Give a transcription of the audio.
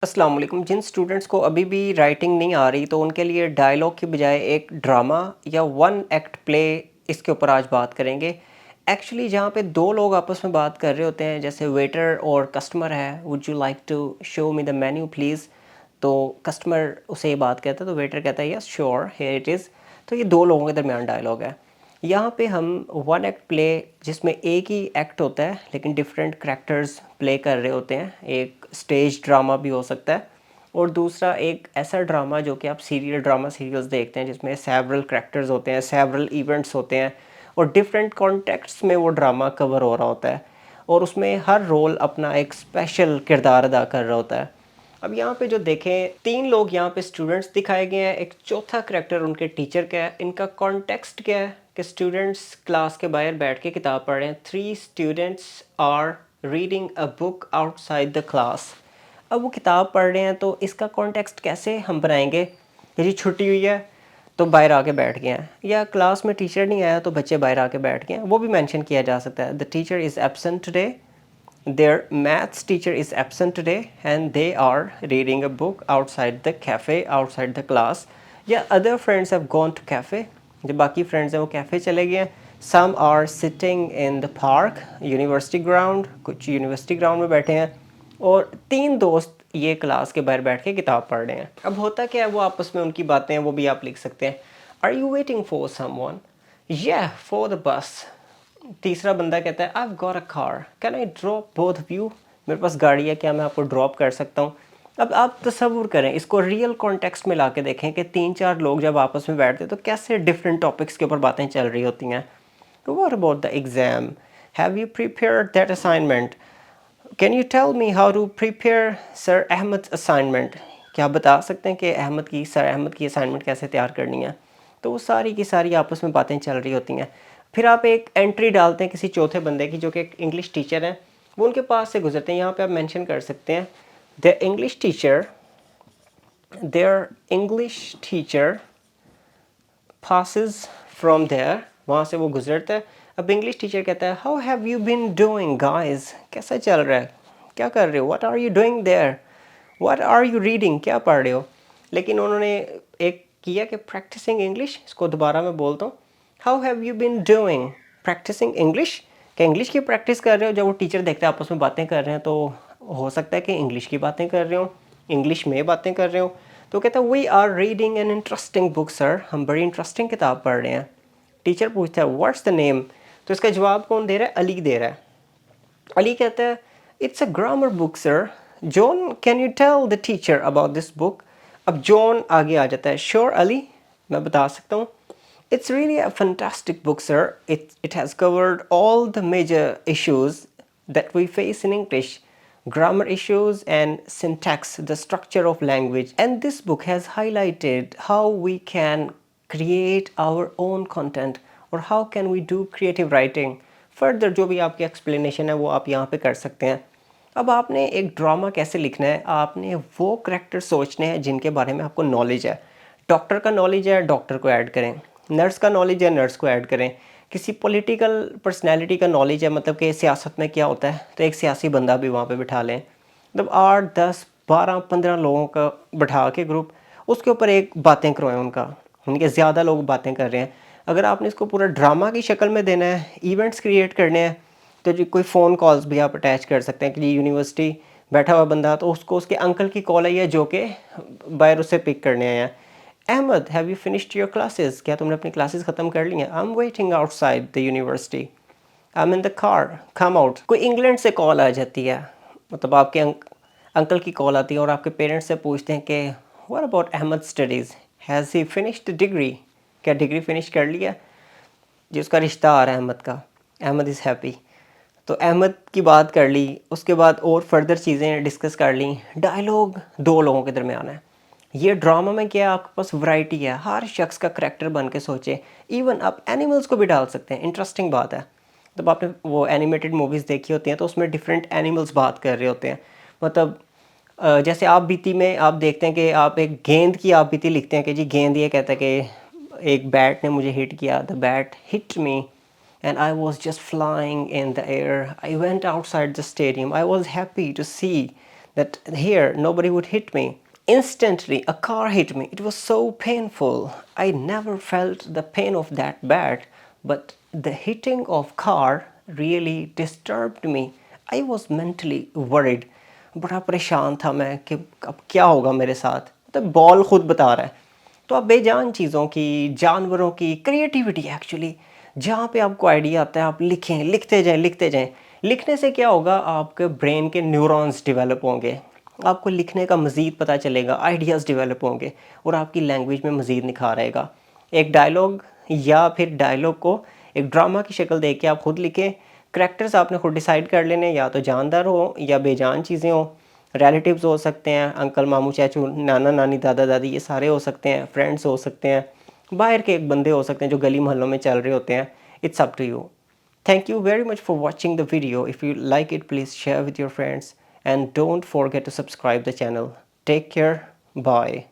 अस्सलाम वालेकुम। जिन स्टूडेंट्स को अभी भी राइटिंग नहीं आ रही तो उनके लिए डायलॉग की बजाय एक ड्रामा या वन एक्ट प्ले इसके ऊपर आज बात करेंगे। एक्चुअली जहाँ पे दो लोग आपस में बात कर रहे होते हैं, जैसे वेटर और कस्टमर है, would you like to show me the menu please. तो कस्टमर उसे ये बात कहता है तो वेटर कहता है yes sure here it is. तो ये दो लोगों के दरमियान डायलॉग है। यहाँ पे हम वन एक्ट प्ले जिसमें एक ही एक्ट होता है लेकिन डिफरेंट करैक्टर्स प्ले कर रहे होते हैं, एक स्टेज ड्रामा भी हो सकता है और दूसरा एक ऐसा ड्रामा जो कि आप सीरियल ड्रामा सीरियल्स देखते हैं जिसमें सेवरल करैक्टर्स होते हैं, सेवरल इवेंट्स होते हैं और डिफरेंट कॉन्टेक्ट्स में वो ड्रामा कवर हो रहा होता है और उसमें हर रोल अपना एक स्पेशल किरदार अदा कर रहा होता है। अब यहाँ पे जो देखें, तीन लोग यहाँ पे स्टूडेंट्स दिखाए गए हैं, एक चौथा करैक्टर उनके टीचर का है। इनका कॉन्टेक्स्ट क्या है कि स्टूडेंट्स क्लास के बाहर बैठ के किताब पढ़ रहे हैं। 3 students are reading a book outside the class. अब वो किताब पढ़ रहे हैं तो इसका कॉन्टेक्स्ट कैसे हम बनाएंगे कि जी छुट्टी हुई है तो बाहर आके बैठ गए हैं, या क्लास में टीचर नहीं आया तो बच्चे बाहर आके बैठ गए हैं, वो भी मेंशन किया जा सकता है। The teacher is absent today, their maths teacher is absent today and they are reading a book outside the cafe, outside the class. या other friends have gone to cafe, जो बाकी friends हैं वो cafe चले गए हैं। Some are sitting in the park, university ground, कुछ university ground में बैठे हैं और तीन दोस्त ये क्लास के बाहर बैठ के किताब पढ़ रहे हैं। अब होता क्या है, वो आपस में उनकी बातें हैं वो भी आप लिख सकते हैं। Are you waiting for someone? Yeah, for the bus. तीसरा बंदा कहता है I've got a car, can I drop both of you? मेरे पास गाड़ी है, क्या मैं आपको ड्रॉप कर सकता हूँ? अब आप तसव्वुर करें, इसको रियल कॉन्टेक्स्ट में ला के देखें कि तीन चार लोग जब आपस में बैठते तो कैसे डिफरेंट टॉपिक्स के ऊपर बातें चल रही होती हैं। What about the exam? Have you prepared that assignment? Can you tell me how to prepare Sir Ahmed's assignment? क्या आप बता सकते हैं कि सर अहमद की असाइनमेंट कैसे तैयार करनी है? तो वो सारी की सारी आपस में बातें चल रही होती हैं। फिर आप एक एंट्री डालते हैं किसी चौथे बंदे की जो कि एक इंग्लिश टीचर है, वो उनके पास से गुजरते हैं। यहाँ पे आप मेंशन कर सकते हैं the English teacher, there English teacher passes from there, वहाँ से वो गुजरता है। अब इंग्लिश टीचर कहता है how have you been doing guys, कैसा चल रहा है, क्या कर रहे हो, what are you doing there, what are you reading, क्या पढ़ रहे हो। लेकिन उन्होंने एक किया कि प्रैक्टिसिंग इंग्लिश, इसको दोबारा मैं बोलता हूँ, how have you been doing practising English, क्या इंग्लिश की प्रैक्टिस कर रहे हो। जब वो टीचर देखते हैं आपस में बातें कर रहे हैं तो हो सकता है कि इंग्लिश की बातें कर रहे हो, इंग्लिश में बातें कर रहे हो। तो कहता है we are reading an interesting book sir, हम बड़ी इंटरेस्टिंग किताब पढ़ रहे हैं। टीचर पूछता है व्हाट्स द नेम, तो इसका जवाब कौन दे रहा है, अली दे रहा है। अली कहता है it's a grammar book sir. John can you tell the teacher about this book. अब जॉन आगे आ जाता है, श्योर अली, मैं बता सकता हूँ। It's really a fantastic book sir, it has covered all the major issues that we face in English, grammar issues and syntax, the structure of language. And this book has highlighted how we can create our own content or how can we do creative writing. Further जो भी आपकी explanation है वो आप यहाँ पे कर सकते हैं। अब आपने एक ड्रामा कैसे लिखना है, आपने वो करैक्टर सोचने हैं जिनके बारे में आपको नॉलेज है। डॉक्टर का नॉलेज है, डॉक्टर को ऐड करें। नर्स का नॉलेज है, नर्स को ऐड करें। किसी पॉलिटिकल पर्सनैलिटी का नॉलेज है, मतलब कि सियासत में क्या होता है, तो एक सियासी बंदा भी वहाँ पे बिठा लें। मतलब 8 10 12 15 लोगों का बिठा के ग्रुप, उसके ऊपर एक बातें करवाएं उनके ज़्यादा लोग बातें कर रहे हैं। अगर आपने इसको पूरा ड्रामा की शक्ल में देना है, इवेंट्स क्रिएट करने हैं, तो जी कोई फ़ोन कॉल्स भी आप अटैच कर सकते हैं कि जी यूनिवर्सिटी बैठा हुआ बंदा तो उसको उसके अंकल की कॉल आई है जो कि बाहर उससे पिक करने आए हैं। Ahmad have you finished your classes, क्या तुमने अपनी क्लासेस ख़त्म कर ली हैं। I am waiting outside the university, I am in the car, come out. कोई इंग्लैंड से कॉल आ जाती है, मतलब आपके अंकल की कॉल आती है और आपके पेरेंट्स से पूछते हैं कि what about Ahmad studies, has he finished degree, क्या डिग्री फिनिश कर लिया। जिसका रिश्ता आ रहा है अहमद का, अहमद इज़ हैप्पी, तो अहमद की बात कर ली। उसके बाद और फर्दर चीज़ें डिस्कस कर ली। डायलॉग दो लोगों के दरमियान है। ये ड्रामा में क्या है, आपके पास वैरायटी है, हर शख्स का करैक्टर बन के सोचे। इवन आप एनिमल्स को भी डाल सकते हैं, इंटरेस्टिंग बात है। जब आपने वो एनिमेटेड मूवीज़ देखी होती हैं तो उसमें डिफरेंट एनिमल्स बात कर रहे होते हैं। मतलब जैसे आप बीती में आप देखते हैं कि आप एक गेंद की आप बीती लिखते हैं कि जी गेंद ये कहता है कि एक बैट ने मुझे हिट किया, the bat hit me and I was just flying in the air. I went outside the stadium. I was happy to see that here nobody would hit me. Instantly, a car hit me. It was so painful. I never felt the pain of that bad, but the hitting of car really disturbed me. I was mentally worried. बड़ा परेशान था मैं कि अब क्या होगा मेरे साथ. तो बॉल खुद बता रहा है. तो आप बेजान चीज़ों की, जानवरों की क्रिएटिविटी एक्चुअली, जहाँ पे आपको आइडिया आता है आप लिखें, लिखते जाएं, लिखते जाएं. लिखने से क्या होगा, आपके ब्रेन के न्यूरॉन्स डेवलप होंगे, आपको लिखने का मज़ीद पता चलेगा, आइडियाज़ डेवलप होंगे और आपकी लैंग्वेज में मज़ीद निखार आएगा. एक डायलॉग या फिर डायलॉग को एक ड्रामा की शक्ल दे के आप खुद लिखें. करैक्टर्स आपने खुद डिसाइड कर लेने, या तो जानदार हो या बेजान चीज़ें हो. रिलेटिव्स हो सकते हैं, अंकल, मामू, चाचू, नाना, नानी, दादा, दादी, ये सारे हो सकते हैं. फ्रेंड्स हो सकते हैं, बाहर के एक बंदे हो सकते हैं जो गली मोहल्लों में चल रहे होते हैं. It's up to you. Thank you very much for watching the video. If you like it, please share with your friends and don't forget to subscribe the channel. Take care. Bye.